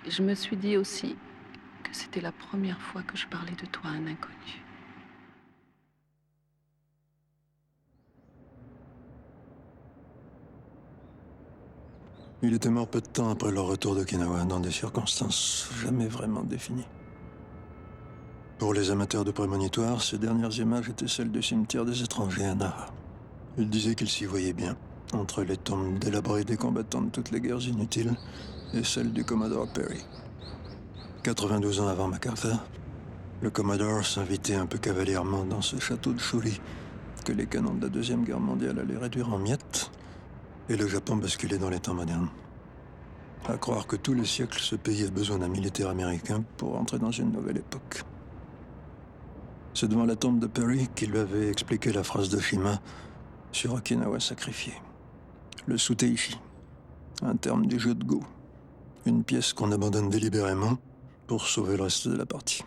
Je me suis dit aussi que c'était la première fois que je parlais de toi à un inconnu. Il était mort peu de temps après leur retour d'Okinawa, dans des circonstances jamais vraiment définies. Pour les amateurs de prémonitoires, ces dernières images étaient celles du cimetière des étrangers à Nara. Il disait qu'il s'y voyait bien, entre les tombes délabrées des combattants de toutes les guerres inutiles et celles du Commodore Perry. 92 ans avant MacArthur, le Commodore s'invitait un peu cavalièrement dans ce château de Shuri que les canons de la Deuxième Guerre mondiale allaient réduire en miettes, et le Japon basculait dans les temps modernes. À croire que tous les siècles, ce pays a besoin d'un militaire américain pour entrer dans une nouvelle époque. C'est devant la tombe de Perry qu'il lui avait expliqué la phrase de Shima sur Okinawa sacrifié. Le suteishi, un terme du jeu de Go. Une pièce qu'on abandonne délibérément pour sauver le reste de la partie.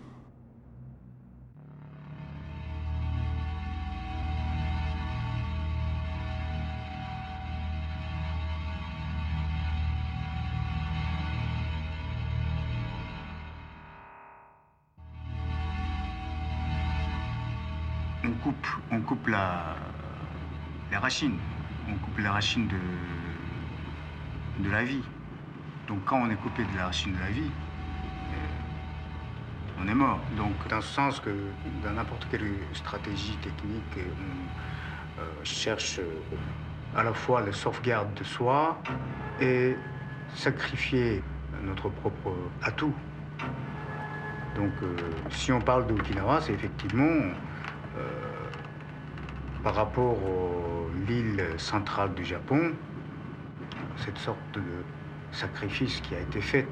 On coupe les racines. On coupe les racines de la vie. Donc quand on est coupé de la racine de la vie, on est mort. Donc dans ce sens que dans n'importe quelle stratégie technique, on cherche à la fois la sauvegarde de soi et sacrifier notre propre atout. Donc si on parle d'Okinawa, c'est effectivement par rapport à l'île centrale du Japon, cette sorte de sacrifice qui a été fait.